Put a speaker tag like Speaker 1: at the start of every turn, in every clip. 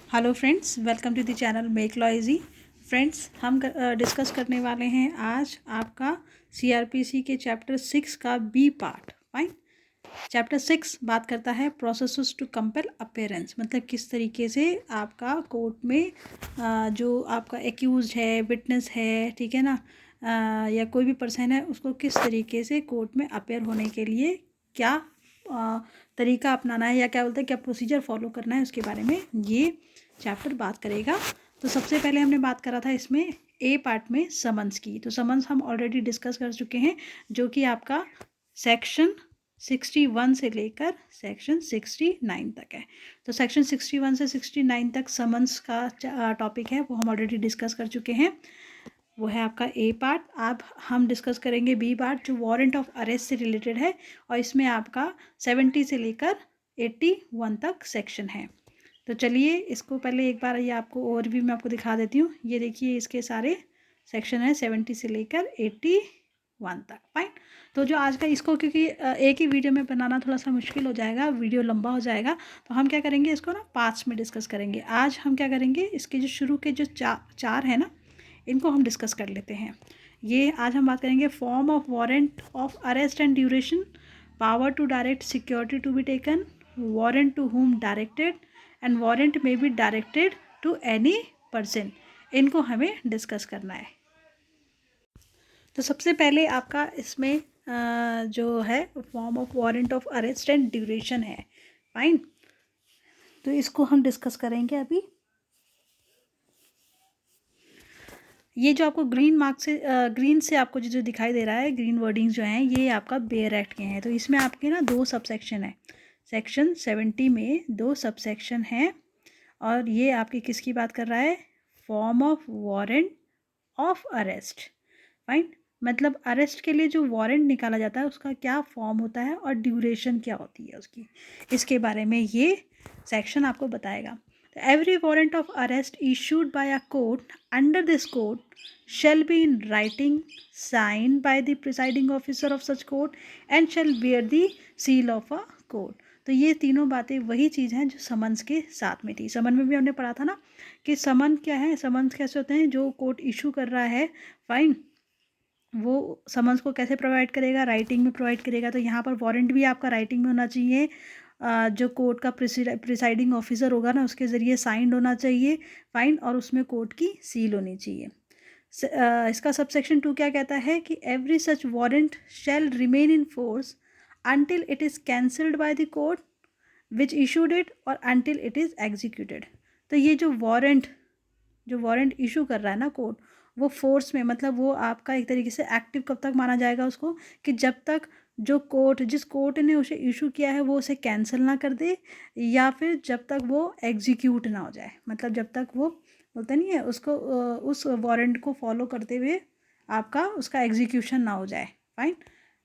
Speaker 1: Hello friends, welcome to the channel make law easy. Friends, हम discuss करने वाले हैं आज आपका सीआरपीसी के चैप्टर 6 का बी पार्ट। फाइन। चैप्टर 6 बात करता है प्रोसेसेस टू कंपेल अपेयरेंस, मतलब किस तरीके से आपका कोर्ट में जो आपका एक्यूज है, विटनेस है, ठीक है ना, या कोई भी पर्सन है, उसको किस तरीके से कोर्ट में अपेयर होने के लिए क्या तरीका अपनाना है या क्या बोलते हैं, क्या प्रोसीजर फॉलो करना है, उसके बारे में ये चैप्टर बात करेगा। तो सबसे पहले हमने बात करा था इसमें ए पार्ट में समन्स की। तो समन्स हम ऑलरेडी डिस्कस कर चुके हैं, जो कि आपका सेक्शन 61 से लेकर सेक्शन 69 तक है। तो सेक्शन 61 से 69 तक समन्स का टॉपिक है, वो हम ऑलरेडी डिस्कस कर चुके हैं। वो है आपका ए पार्ट। अब हम डिस्कस करेंगे बी पार्ट, जो वारंट ऑफ अरेस्ट से रिलेटेड है, और इसमें आपका 70 से लेकर 81 तक सेक्शन है। तो चलिए इसको पहले एक बार ये आपको ओवरव्यू में आपको दिखा देती हूँ। ये देखिए, इसके सारे सेक्शन है 70 से लेकर 81 तक। फाइन। तो जो आज का इसको, क्योंकि एक ही वीडियो में बनाना थोड़ा सा मुश्किल हो जाएगा, वीडियो लंबा हो जाएगा, तो हम क्या करेंगे, इसको ना पार्ट्स में डिस्कस करेंगे। आज हम क्या करेंगे, इसके जो शुरू के जो चार है ना, इनको हम डिस्कस कर लेते हैं। ये आज हम बात करेंगे form of warrant of arrest and duration, power to direct security to be taken, warrant to whom directed, and warrant में be directed to any person. इनको हमें डिस्कस करना है। तो सबसे पहले आपका इसमें जो है form of warrant of arrest and duration है। फाइन। तो इसको हम डिस्कस करेंगे अभी। ये जो आपको ग्रीन मार्क से ग्रीन से आपको जो दिखाई दे रहा है, ग्रीन वर्डिंग्स जो हैं, ये आपका बेयर एक्ट के हैं। तो इसमें आपके ना 2 सबसेक्शन है। सेक्शन 70 में 2 सबसेक्शन हैं, और ये आपकी किसकी बात कर रहा है, form of warrant of arrest. Fine. मतलब अरेस्ट के लिए जो वारंट निकाला जाता है, उसका क्या फॉर्म होता है और ड्यूरेशन क्या होती है उसकी, इसके बारे में ये सेक्शन आपको बताएगा। Every warrant of arrest issued by a court under this code shall be in writing, signed by the presiding officer of such court, and shall bear the seal of a court. तो ये तीनों बातें वही चीज़ हैं जो summons के साथ में थी। समन में भी हमने पढ़ा था ना कि समन क्या है, समन्स कैसे होते हैं, जो कोर्ट इशू कर रहा है, फाइन, वो समन्स को कैसे प्रोवाइड करेगा, राइटिंग में प्रोवाइड करेगा। तो यहाँ पर वारंट भी आपका राइटिंग में होना चाहिए, जो कोर्ट का प्रिसाइडिंग ऑफिसर होगा ना, उसके ज़रिए साइंड होना चाहिए। फाइन। और उसमें कोर्ट की सील होनी चाहिए। इसका सबसेक्शन 2 क्या कहता है कि every such warrant shall remain in force until it is cancelled by the court which issued it, और अंटिल इट इज़ एग्जीक्यूटेड। तो ये जो वारंट इशू कर रहा है ना कोर्ट, वो फोर्स में, मतलब वो आपका एक तरीके से एक्टिव कब तक माना जाएगा उसको, कि जब तक जो कोर्ट, जिस कोर्ट ने उसे इशू किया है, वो उसे कैंसिल ना कर दे, या फिर जब तक वो एग्जीक्यूट ना हो जाए। मतलब जब तक वो बोलते नहीं है उसको, उस वारंट को फॉलो करते हुए आपका उसका एग्जीक्यूशन ना हो जाए। फाइन।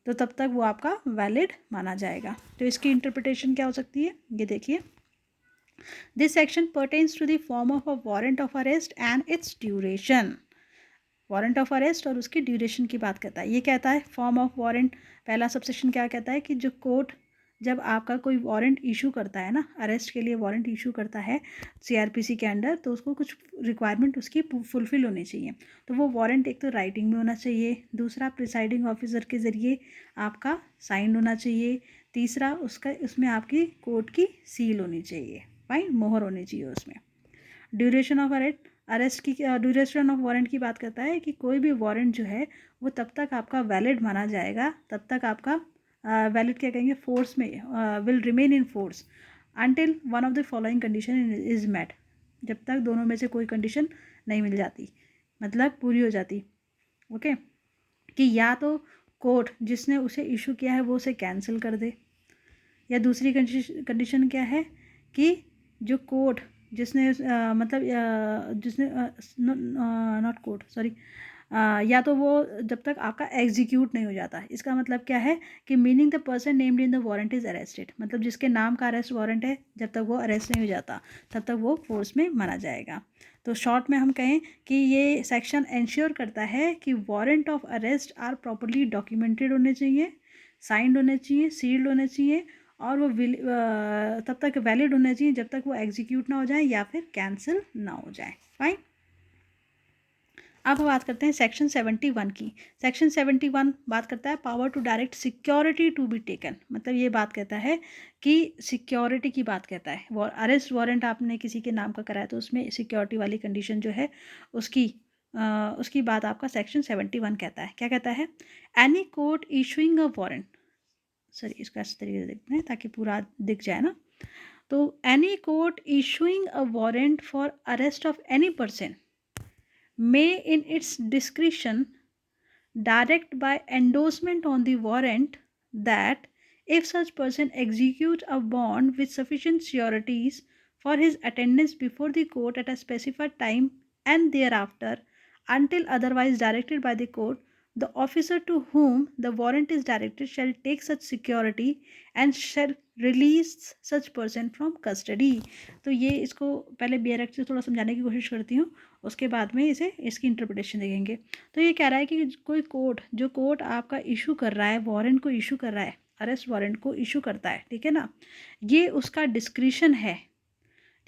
Speaker 1: तो तब तक वो आपका वैलिड माना जाएगा। तो इसकी इंटरप्रिटेशन क्या हो सकती है, ये देखिए। This section pertains to the form of a warrant of arrest and its duration. Warrant of arrest और उसकी ड्यूरेशन की बात करता है। ये कहता है फॉर्म ऑफ वारंट, पहला सबसेक्शन क्या कहता है कि जो कोर्ट जब आपका कोई वारंट इशू करता है ना, अरेस्ट के लिए वारंट इशू करता है सीआरपीसी के अंडर, तो उसको कुछ रिक्वायरमेंट उसकी फुलफिल होनी चाहिए। तो वो वारंट एक तो राइटिंग में होना चाहिए, दूसरा प्रिसाइडिंग ऑफिसर के ज़रिए आपका साइन होना चाहिए, तीसरा उसमें आपकी कोर्ट की सील होनी चाहिए, फाइन, मोहर होनी चाहिए उसमें। ड्यूरेशन ऑफ अरेस्ट की, ड्यूरेशन ऑफ वारंट की बात करता है कि कोई भी वारंट जो है वो तब तक आपका वैलिड माना जाएगा, तब तक आपका वैलिड क्या कहेंगे, फोर्स में will remain in force until one of the following condition is met. जब तक दोनों में से कोई कंडीशन नहीं मिल जाती, मतलब पूरी हो जाती। ओके। कि या तो कोर्ट जिसने उसे इशू किया है वो उसे कैंसिल कर दे, या दूसरी कंडीशन क्या है कि जो कोर्ट जिसने जिसने नॉट कोर्ट, सॉरी, या तो वो जब तक आपका एग्जीक्यूट नहीं हो जाता। इसका मतलब क्या है कि meaning the person named in the warrant is arrested, मतलब जिसके नाम का अरेस्ट वारंट है, जब तक वो अरेस्ट नहीं हो जाता तब तक वो फोर्स में माना जाएगा। तो शॉर्ट में हम कहें कि ये सेक्शन इंश्योर करता है कि warrant of arrest are properly documented होने चाहिए, साइंड होने चाहिए, सील्ड होने चाहिए, और वो तब तक वैलिड होने चाहिए जब तक वो एग्जीक्यूट ना हो जाए या फिर कैंसिल ना हो जाए। फाइन। अब बात करते हैं सेक्शन 71 की। सेक्शन 71 बात करता है power to direct security to be taken. मतलब ये बात कहता है कि सिक्योरिटी की बात कहता है। अरेस्ट वारंट आपने किसी के नाम का कराया तो उसमें सिक्योरिटी वाली कंडीशन जो है उसकी उसकी बात आपका सेक्शन 71 कहता है। क्या कहता है? Any court issuing a warrant, sorry इसको इस तरीके से देखते हैं ताकि पूरा दिख जाए ना। तो any court issuing a warrant for arrest of any person may in its discretion direct by endorsement on the warrant that if such person execute a bond with sufficient sureties for his attendance before the court at a specified time and thereafter until otherwise directed by the court, the officer to whom the warrant is directed shall take such security and shall release such person from custody। तो ये इसको पहले beer act से थोड़ा समझाने की कोशिश करती हूँ, उसके बाद में इसे इसकी इंटरप्रिटेशन देखेंगे। तो ये कह रहा है कि कोई कोर्ट, जो कोर्ट आपका इशू कर रहा है, वारंट को इशू कर रहा है, अरेस्ट वारंट को इशू करता है, ठीक है ना, ये उसका डिस्क्रिशन है,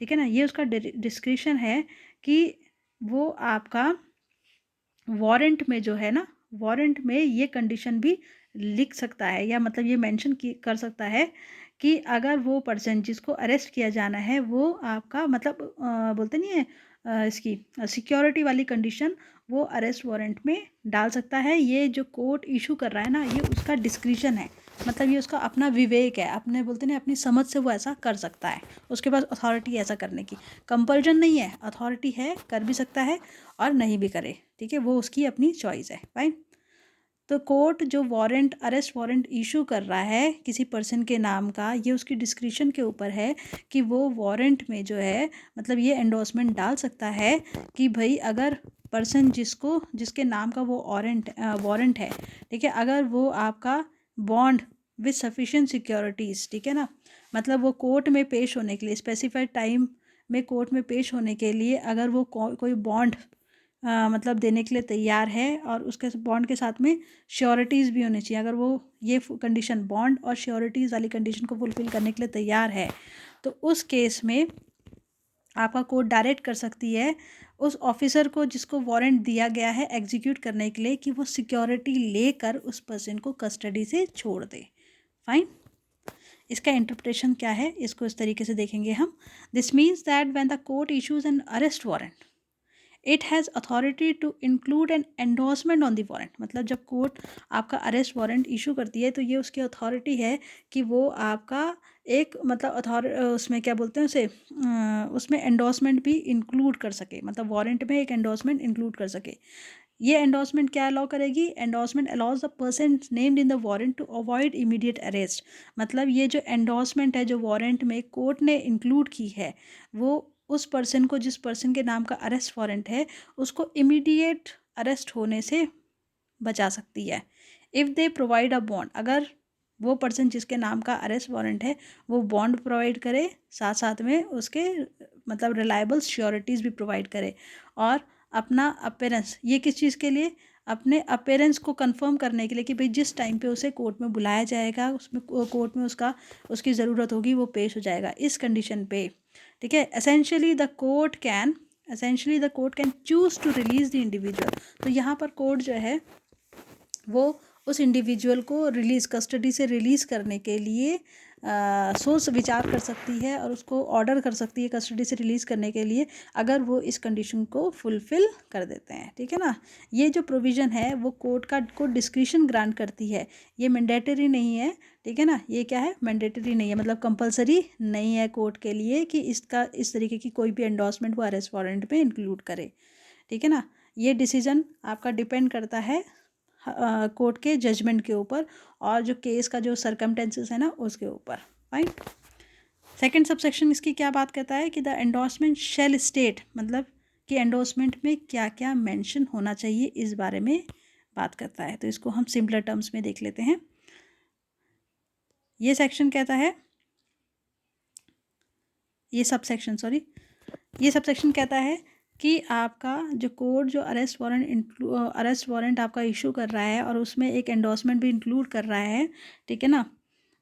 Speaker 1: ठीक है ना, ये उसका डिस्क्रिशन है कि वो आपका वारंट में जो है ना, वारंट में ये कंडीशन भी लिख सकता है या मतलब ये मेंशन कर सकता है कि अगर वो पर्सन जिसको अरेस्ट किया जाना है वो आपका मतलब बोलते नहीं है इसकी सिक्योरिटी वाली कंडीशन वो अरेस्ट वारंट में डाल सकता है। ये जो कोर्ट इशू कर रहा है ना, ये उसका डिस्क्रिशन है, मतलब ये उसका अपना विवेक है, अपने बोलते नहीं अपनी समझ से वो ऐसा कर सकता है, उसके पास अथॉरिटी ऐसा करने की। कंपल्जन नहीं है, अथॉरिटी है, कर भी सकता है और नहीं भी करे, ठीक है, वो उसकी अपनी चॉइस है। फाइन। तो कोर्ट जो वारंट, अरेस्ट वारंट इशू कर रहा है किसी पर्सन के नाम का, ये उसकी डिस्क्रिशन के ऊपर है कि वो वारंट में जो है मतलब ये एंडोर्समेंट डाल सकता है कि भाई अगर पर्सन जिसके नाम का वो वारंट है, ठीक है, अगर वो आपका बॉन्ड विथ सफिशिएंट सिक्योरिटीज़, ठीक है ना, मतलब वो कोर्ट में पेश होने के लिए स्पेसिफाइड टाइम में कोर्ट में पेश होने के लिए अगर वो कोई बॉन्ड मतलब देने के लिए तैयार है और उसके बॉन्ड के साथ में श्योरिटीज़ भी होनी चाहिए, अगर वो ये कंडीशन बॉन्ड और श्योरिटीज़ वाली कंडीशन को फुलफ़िल करने के लिए तैयार है, तो उस केस में आपका कोर्ट डायरेक्ट कर सकती है उस ऑफिसर को जिसको वारंट दिया गया है एग्जीक्यूट करने के लिए कि वो सिक्योरिटी लेकर उस पर्सन को कस्टडी से छोड़ दे। फाइन। इसका इंटरप्रिटेशन क्या है, इसको इस तरीके से देखेंगे हम। This means that when the court issues an arrest warrant it has authority to include an endorsement on the warrant. मतलब जब कोर्ट आपका अरेस्ट वारंट इशू करती है तो ये उसकी अथॉरिटी है कि वो आपका एक मतलब उसमें क्या बोलते हैं उसे उसमें एंडोर्समेंट भी इंक्लूड कर सके, मतलब वारंट में एक एंडोर्समेंट इंक्लूड कर सके। ये एंडोर्समेंट क्या अलाउ करेगी? Endorsement allows the person named in the warrant to avoid immediate arrest. मतलब ये जो एंडोर्समेंट है जो वारंट में कोर्ट ने इंक्लूड की है, वो उस पर्सन को, जिस पर्सन के नाम का अरेस्ट वारंट है, उसको इमीडिएट अरेस्ट होने से बचा सकती है। If they provide a bond, अगर वो पर्सन जिसके नाम का अरेस्ट वारंट है वो बॉन्ड प्रोवाइड करे, साथ साथ में उसके मतलब रिलायबल श्योरिटीज़ भी प्रोवाइड करे, और अपना अपेरेंस, ये किस चीज़ के लिए? अपने अपेरेंस को कंफर्म करने के लिए कि भाई जिस टाइम पे उसे कोर्ट में बुलाया जाएगा उसमें कोर्ट में उसकी ज़रूरत होगी वो पेश हो जाएगा इस कंडीशन पे, ठीक है। Essentially the court can choose to release the individual. तो यहाँ पर कोर्ट जो है वो उस इंडिविजुअल को कस्टडी से रिलीज़ करने के लिए सोच विचार कर सकती है और उसको ऑर्डर कर सकती है कस्टडी से रिलीज़ करने के लिए, अगर वो इस कंडीशन को फुलफ़िल कर देते हैं, ठीक है ना। ये जो प्रोविज़न है वो कोर्ट डिस्क्रिशन ग्रांट करती है, ये मैंडेटरी नहीं है, ठीक है ना। ये क्या है? मैंडेटरी नहीं है, मतलब कंपलसरी नहीं है कोर्ट के लिए कि इसका इस तरीके की कोई भी एंडोर्समेंट वो अरेस्ट वारंट में इंक्लूड करे, ठीक है ना। ये डिसीजन आपका डिपेंड करता है कोर्ट के जजमेंट के ऊपर और जो केस का जो सरकमटेंसेस है ना उसके ऊपर। फाइन। सेकंड सबसेक्शन इसकी क्या बात कहता है कि द एंडोर्समेंट शेल स्टेट, मतलब कि एंडोर्समेंट में क्या क्या मेंशन होना चाहिए इस बारे में बात करता है। तो इसको हम सिंपलर टर्म्स में देख लेते हैं। ये सेक्शन कहता है, ये सबसेक्शन कहता है कि आपका जो कोर्ट जो अरेस्ट वारंट आपका इशू कर रहा है और उसमें एक एंडोर्समेंट भी इंक्लूड कर रहा है, ठीक है ना,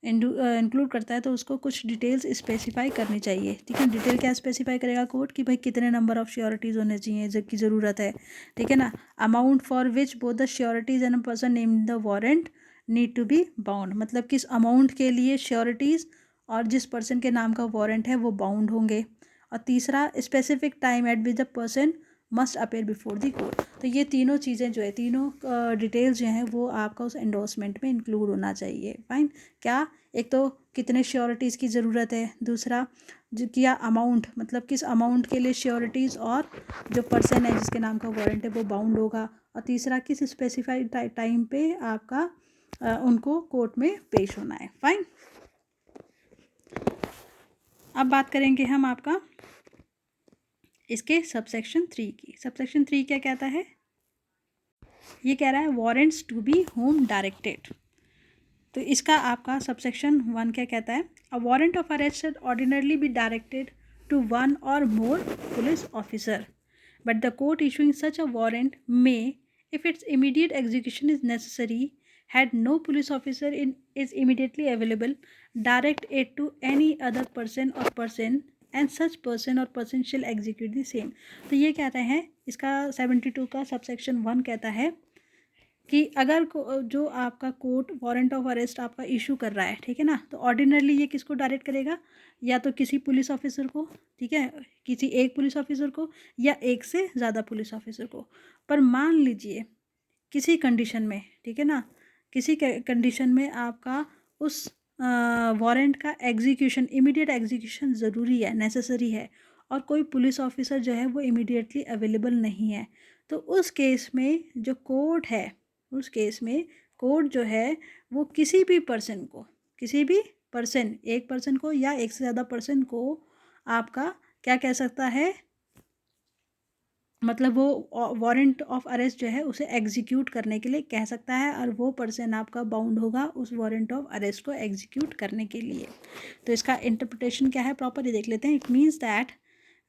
Speaker 1: इंक्लूड करता है तो उसको कुछ डिटेल्स स्पेसिफाई करनी चाहिए, ठीक है। डिटेल क्या स्पेसिफाई करेगा कोर्ट कि भाई कितने नंबर ऑफ श्योरिटीज़ होने चाहिए जिसकी ज़रूरत है, ठीक है ना। Amount for which both the sureties and person name the warrant need to be bound, मतलब किस अमाउंट के लिए श्योरिटीज़ और जिस पर्सन के नाम का वारंट है वो बाउंड होंगे। और तीसरा, specific time eight which the person must appear before the court. तो ये तीनों चीज़ें जो है, तीनों डिटेल्स जो हैं वो आपका उस एंडोर्समेंट में इंक्लूड होना चाहिए। फाइन। क्या, एक तो कितने श्योरिटीज़ की ज़रूरत है, दूसरा जो किया अमाउंट, मतलब किस अमाउंट के लिए श्योरिटीज़ और जो पर्सन है जिसके नाम का वारंट है वो बाउंड होगा, और तीसरा किस स्पेसिफाइड टाइम पे आपका उनको कोर्ट में पेश होना है। फाइन। अब बात करेंगे हम आपका इसके सबसेक्शन 3 की। सबसेक्शन 3 क्या कहता है, ये कह रहा है warrants to be whom directed. तो इसका आपका सबसेक्शन 1 क्या कहता है, a warrant of arrest should ordinarily be directed to one or more police officer, but the court issuing such a warrant may, if its immediate execution is necessary, had no police officer is immediately available, direct it to any other person or person, and such person or person shall execute the same। तो ये कहते हैं, इसका 72 का subsection 1 कहता है कि अगर जो आपका कोर्ट वारंट ऑफ अरेस्ट आपका इशू कर रहा है, ठीक है ना, तो ऑर्डिनरली ये किसको डायरेक्ट करेगा, या तो किसी पुलिस ऑफिसर को, ठीक है, किसी एक पुलिस ऑफिसर को या एक से ज़्यादा पुलिस ऑफिसर को। पर मान लीजिए किसी कंडीशन में, ठीक है ना, किसी कंडीशन में आपका उस वारंट का एग्जीक्यूशन, इमीडिएट एग्जीक्यूशन ज़रूरी है, नेसेसरी है, और कोई पुलिस ऑफिसर जो है वो इमीडिएटली अवेलेबल नहीं है, तो उस केस में जो कोर्ट है, उस केस में कोर्ट जो है वो किसी भी पर्सन को, किसी भी पर्सन, एक पर्सन को या एक से ज़्यादा पर्सन को आपका क्या कह सकता है, मतलब वो वारंट ऑफ अरेस्ट जो है उसे एग्जीक्यूट करने के लिए कह सकता है, और वो पर्सन आपका बाउंड होगा उस वारंट ऑफ अरेस्ट को एग्जीक्यूट करने के लिए। तो इसका इंटरप्रिटेशन क्या है, प्रॉपर ही देख लेते हैं। It means that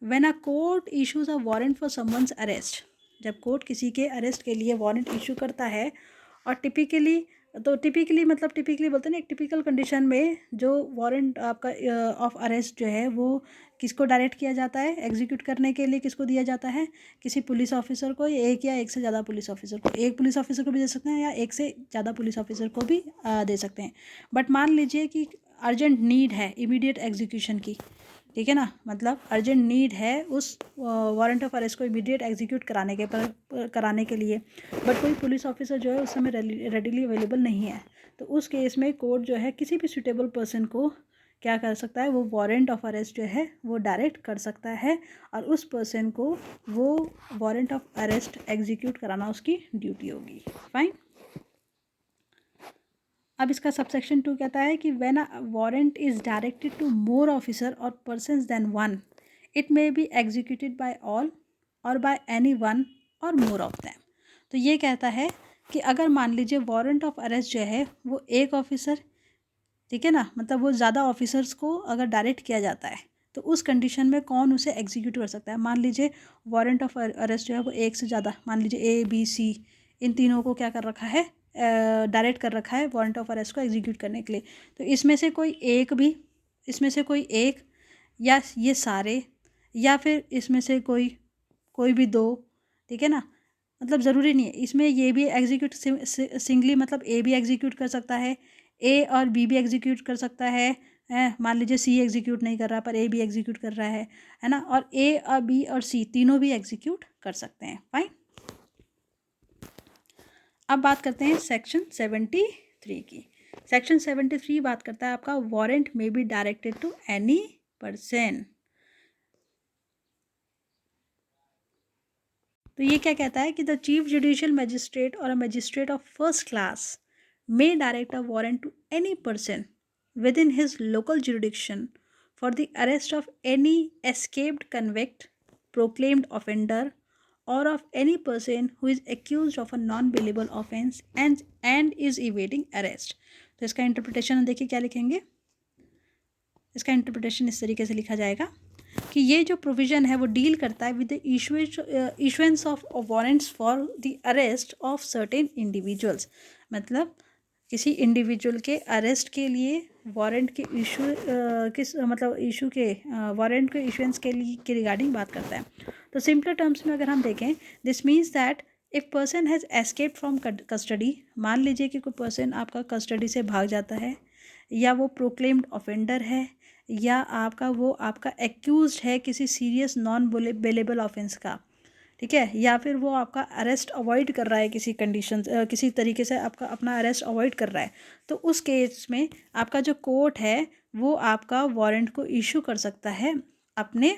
Speaker 1: when a court issues a warrant for someone's arrest, जब कोर्ट किसी के अरेस्ट के लिए वारंट इशू करता है, और टिपिकली मतलब टिपिकली बोलते हैं ना, एक टिपिकल कंडीशन में जो वारंट आपका ऑफ अरेस्ट जो है वो किसको डायरेक्ट किया जाता है एग्जीक्यूट करने के लिए, किसको दिया जाता है, किसी पुलिस ऑफिसर को, एक या एक से ज़्यादा पुलिस ऑफिसर को। एक पुलिस ऑफिसर को भी दे सकते हैं या एक से ज़्यादा पुलिस ऑफिसर को भी दे सकते हैं। बट मान लीजिए कि अर्जेंट नीड है इमीडिएट एग्जीक्यूशन की, ठीक है ना, मतलब अर्जेंट नीड है उस वारंट ऑफ अरेस्ट को इमीडिएट एग्जीक्यूट कराने के लिए, बट कोई पुलिस ऑफिसर जो है उस समय रेडीली अवेलेबल नहीं है। तो उस केस में कोर्ट जो है किसी भी सूटेबल पर्सन को क्या कर सकता है, वो वारंट ऑफ अरेस्ट जो है वो डायरेक्ट कर सकता है, और उस पर्सन को वो वारंट ऑफ अरेस्ट एग्जीक्यूट कराना उसकी ड्यूटी होगी। फाइन। अब इसका सबसेक्शन 2 कहता है कि when a warrant is directed to more officer or persons than one, it may be executed by all or by any one or more of them. तो ये कहता है कि अगर मान लीजिए वारंट ऑफ अरेस्ट जो है वो एक ऑफिसर, ठीक है ना, मतलब वो ज़्यादा ऑफिसर्स को अगर डायरेक्ट किया जाता है तो उस कंडीशन में कौन उसे एग्जीक्यूट कर सकता है। मान लीजिए वारंट ऑफ अरेस्ट जो है वो एक से ज़्यादा, मान लीजिए A B C इन तीनों को क्या कर रखा है, डायरेक्ट कर रखा है वारंट ऑफ अरेस्ट को एग्जीक्यूट करने के लिए। तो इसमें से कोई एक भी, इसमें से कोई एक, या ये सारे, या फिर इसमें से कोई भी दो, ठीक है ना, मतलब ज़रूरी नहीं है। इसमें ये भी एग्जीक्यूट सिंगली, मतलब A भी एग्जीक्यूट कर सकता है, A और B भी एग्जीक्यूट कर सकता है, मान लीजिए C एग्जीक्यूट नहीं कर रहा पर A भी एग्जीक्यूट कर रहा है ना, और A और B और C तीनों भी एग्जीक्यूट कर सकते हैं। फाइन। अब बात करते हैं सेक्शन 73 की। सेक्शन 73 बात करता है आपका वारंट में be directed to any person. तो ये क्या कहता है कि द चीफ जुडिशियल मजिस्ट्रेट और a magistrate of first class may direct a warrant to any person within his local jurisdiction for the arrest of any escaped convict, proclaimed offender or of any person who is accused of a non-bailable offense and is evading arrest। तो इसका interpretation देखिए क्या लिखेंगे। इसका interpretation इस तरीके से लिखा जाएगा कि ये जो प्रोविज़न है वो डील करता है with the issuance of warrants for the arrest of certain individuals. मतलब किसी इंडिविजुअल के अरेस्ट के लिए वारंट के इशू किस मतलब इशू के वारंट के इशुएंस के लिए के रिगार्डिंग बात करता है। तो सिंपल टर्म्स में अगर हम देखें, this means that if person has escaped from custody, मान लीजिए कि कोई पर्सन आपका कस्टडी से भाग जाता है, या वो प्रोक्लेम्ड ऑफेंडर है, या आपका एक्यूज्ड है किसी सीरियस नॉन बेलेबल ऑफेंस का, ठीक है, या फिर वो आपका अरेस्ट अवॉइड कर रहा है किसी कंडीशन किसी तरीके से आपका अपना अरेस्ट अवॉइड कर रहा है, तो उस केस में आपका जो कोर्ट है वो आपका वारंट को इशू कर सकता है अपने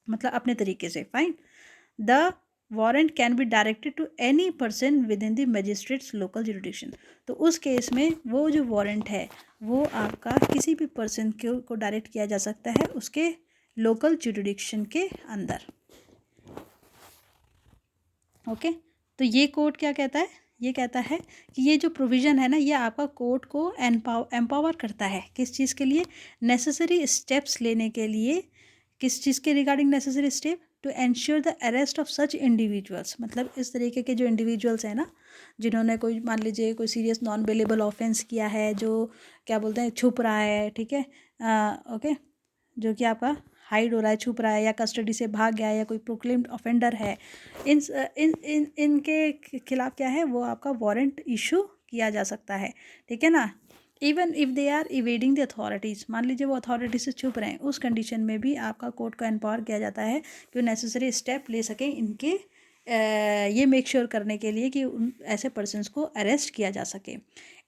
Speaker 1: अपने तरीके से। Fine, the warrant can be directed to any person within the magistrate's local jurisdiction. तो उस केस में वो जो वारंट है वो आपका किसी भी पर्सन को डायरेक्ट किया जा सकता है उसके लोकल जुरिडिक्शन के अंदर। ओके, तो ये कोर्ट क्या कहता है, ये कहता है कि ये जो प्रोविज़न है ना, ये आपका कोर्ट को एम्पावर करता है किस चीज़ के लिए, नेसेसरी स्टेप्स लेने के लिए। किस चीज़ के regarding necessary step, to ensure the arrest of such individuals, मतलब इस तरीके के जो इंडिविजुअल्स हैं ना, जिन्होंने कोई मान लीजिए कोई सीरियस नॉन बेलेबल ऑफेंस किया है, जो क्या बोलते हैं छुप रहा है, ठीक है, ओके, जो कि आपका हाइड हो रहा है, छुप रहा है, या कस्टडी से भाग गया है, या कोई प्रोक्लेम्ड ऑफेंडर है, इन इन इन इनके खिलाफ क्या है वो आपका वारंट इशू किया जा सकता है, ठीक है ना। Even if they are evading the authorities, मान लीजिए वो अथॉरिटी से छुप रहे हैं, उस कंडीशन में भी आपका कोर्ट को एम्पावर किया जाता है कि वो नेसेसरी स्टेप ले सकें इनके ये मेक श्योर करने के लिए कि उन ऐसे पर्सनस को अरेस्ट किया जा सके।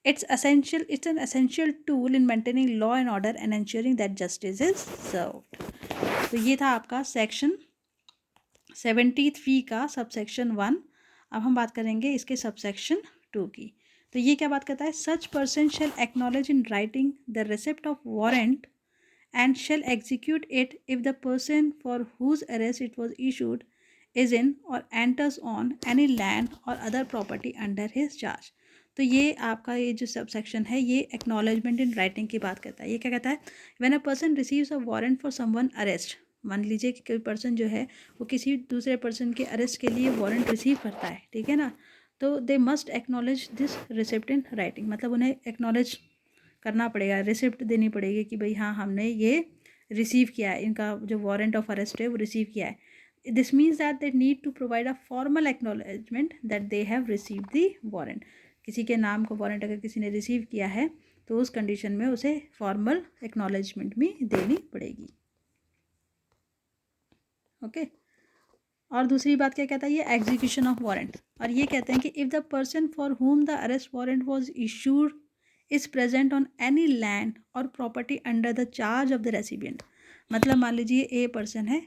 Speaker 1: It's an essential tool in maintaining law and order and ensuring that justice is served. तो ये था आपका सेक्शन 73 का सबसेक्शन 1। अब हम बात करेंगे इसके सबसेक्शन 2 की। तो ये क्या बात करता है, such person shall acknowledge in writing the receipt of warrant and shall execute it if the person for whose arrest it was issued is in or enters on any land or other property under his charge। तो ये आपका ये जो subsection है ये acknowledgement in writing की बात करता है। ये क्या कहता है, when a person receives a warrant for someone arrest, मान लीजिए कि कोई पर्सन जो है वो किसी दूसरे पर्सन के अरेस्ट के लिए वारंट रिसीव करता है, ठीक है ना, तो they must acknowledge this receipt in writing, मतलब उन्हें एक्नॉलेज करना पड़ेगा, रिसिप्ट देनी पड़ेगी कि भाई हाँ हमने ये रिसीव किया है, इनका जो वारंट ऑफ अरेस्ट है वो रिसीव किया है। This means that they need to provide a formal acknowledgement that they have receive the warrant. किसी के नाम का वारंट अगर किसी ने रिसीव किया है तो उस कंडीशन में उसे फॉर्मल एक्नॉलेजमेंट भी देनी पड़ेगी। ओके, और दूसरी बात क्या कहता है ये, एग्जीक्यूशन ऑफ वारंट, और ये कहते हैं कि if the person for whom the arrest warrant was issued is present on any land or property under the charge of the recipient। मतलब मान लीजिए ए पर्सन है,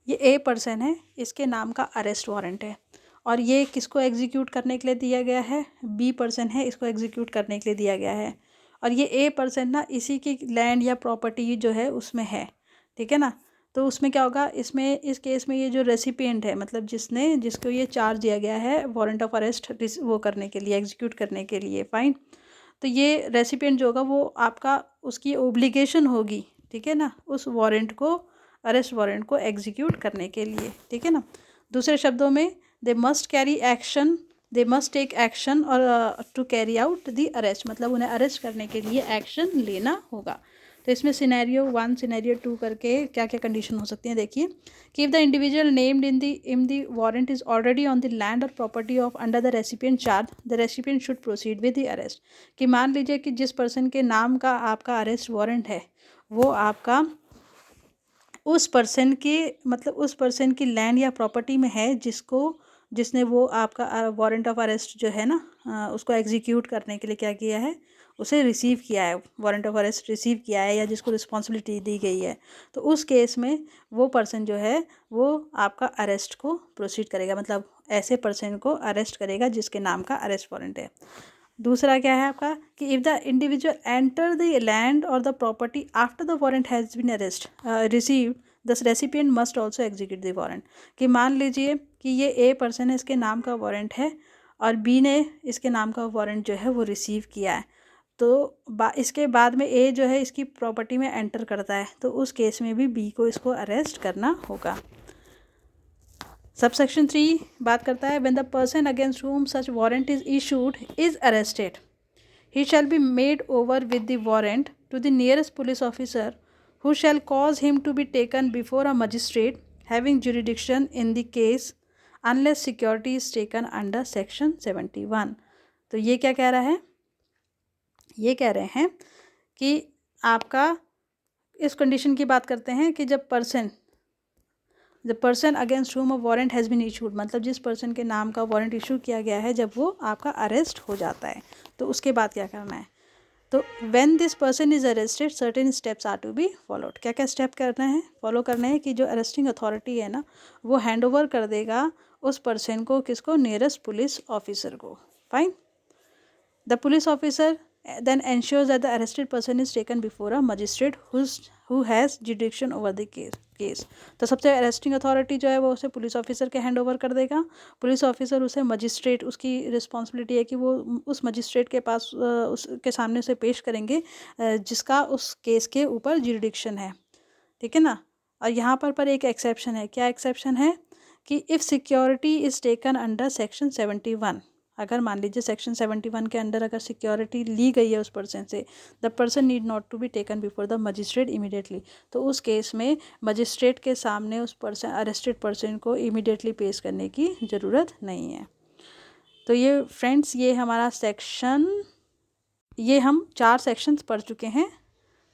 Speaker 1: ये ए पर्सन है, इसके नाम का अरेस्ट वारंट है और ये किसको एग्जीक्यूट करने के लिए दिया गया है, बी पर्सन है, इसको एग्जीक्यूट करने के लिए दिया गया है, और ये ए पर्सन ना इसी की लैंड या प्रॉपर्टी जो है उसमें है, ठीक है ना। तो उसमें क्या होगा, इसमें इस केस में ये जो रेसिपिएंट है, मतलब जिसको ये चार्ज दिया गया है वारंट ऑफ अरेस्ट वो करने के लिए, एग्जीक्यूट करने के लिए, फाइन, तो ये रेसिपिएंट जो होगा वो आपका उसकी ओब्लिगेशन होगी, ठीक है ना, उस वारंट को अरेस्ट वारंट को एग्जीक्यूट करने के लिए, ठीक है ना। दूसरे शब्दों में they must carry action, they must take action or to carry out the arrest, मतलब उन्हें अरेस्ट करने के लिए एक्शन लेना होगा। तो इसमें सिनेरियो 1 सिनेरियो 2 करके क्या क्या कंडीशन हो सकती हैं देखिए, कि if the individual named in the warrant is already on the land or property of under the recipient charge, the recipient should proceed with the arrest. कि मान लीजिए कि जिस पर्सन के नाम का आपका अरेस्ट वारंट है वो आपका उस पर्सन के मतलब उस पर्सन की लैंड या प्रॉपर्टी में है जिसने वो आपका वारंट ऑफ अरेस्ट जो है ना उसको एग्जीक्यूट करने के लिए क्या किया है, उसे रिसीव किया है, वारंट ऑफ अरेस्ट रिसीव किया है या जिसको रिस्पॉन्सिबिलिटी दी गई है, तो उस केस में वो पर्सन जो है वो आपका अरेस्ट को प्रोसीड करेगा, मतलब ऐसे पर्सन को अरेस्ट करेगा जिसके नाम का अरेस्ट वारंट है। दूसरा क्या है आपका, कि if the individual enter the land or the property after the warrant has been arrest received, the recipient must also execute the warrant. कि मान लीजिए कि ये ए पर्सन है, इसके नाम का वारंट है और बी ने इसके नाम का वारंट जो है वो रिसीव किया है, तो इसके बाद में ए जो है इसकी प्रॉपर्टी में एंटर करता है, तो उस केस में भी बी को इसको अरेस्ट करना होगा। सबसेक्शन 3 बात करता है, when the person against whom such warrant is issued is arrested, he shall be made over with the warrant to the nearest police officer, who shall cause him to be taken before a magistrate having jurisdiction in the case unless security is taken under section 71. तो ये क्या कह रहा है, ये कह रहे हैं कि आपका इस कंडीशन की बात करते हैं कि जब person against whom a warrant has been issued, मतलब जिस पर्सन के नाम का वारंट इशू किया गया है, जब वो आपका अरेस्ट हो जाता है तो उसके बाद क्या करना है। तो when this person is arrested certain steps are to be followed. क्या क्या स्टेप करना है, फॉलो करना है कि जो अरेस्टिंग अथॉरिटी है ना, वो हैंड ओवर कर देगा उस पर्सन को, किसको, नियरेस्ट पुलिस ऑफिसर को। Fine. The police officer then ensures that the arrested person is taken before a magistrate who has jurisdiction over the case. तो सबसे अरेस्टिंग अथॉरिटी जो है वो उसे पुलिस ऑफिसर के हैंड ओवर कर देगा। पुलिस ऑफिसर उसे मजिस्ट्रेट, उसकी रिस्पॉन्सिबिलिटी है कि वो उस मजिस्ट्रेट के पास उसके सामने उसे पेश करेंगे जिसका उस केस के ऊपर जुरिडिक्शन है। ठीक है ना। और यहाँ पर एक एक्सेप्शन है। क्या एक्सेप्शन है कि if security is taken under section 71, अगर मान लीजिए सेक्शन 71 के अंडर अगर सिक्योरिटी ली गई है उस पर्सन से, the person need not to be taken before the magistrate immediately, तो उस केस में मजिस्ट्रेट के सामने उस पर्सन, अरेस्टेड पर्सन को इमीडिएटली पेश करने की ज़रूरत नहीं है। तो ये फ्रेंड्स, ये हमारा सेक्शन, ये हम 4 सेक्शंस पढ़ चुके हैं।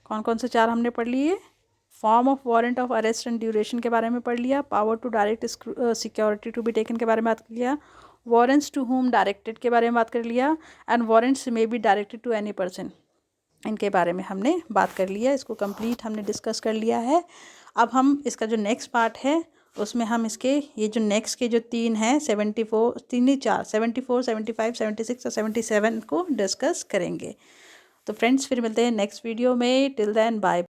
Speaker 1: कौन कौन से 4 हमने पढ़ लिए? Form of warrant of arrest and duration के बारे में पढ़ लिया, power to direct security to be taken के बारे में बात कर लिया, वारंट्स टू होम डायरेक्टेड के बारे में बात कर लिया, and warrants may be directed to any person, इनके बारे में हमने बात कर लिया। इसको कंप्लीट हमने डिस्कस कर लिया है। अब हम इसका जो नेक्स्ट पार्ट है उसमें हम इसके ये जो नेक्स्ट के जो 3 हैं 74, 3 नहीं 4, 74, 75, 76 और 77 को डिस्कस करेंगे। तो फ्रेंड्स फिर मिलते हैं नेक्स्ट वीडियो में। Till then bye.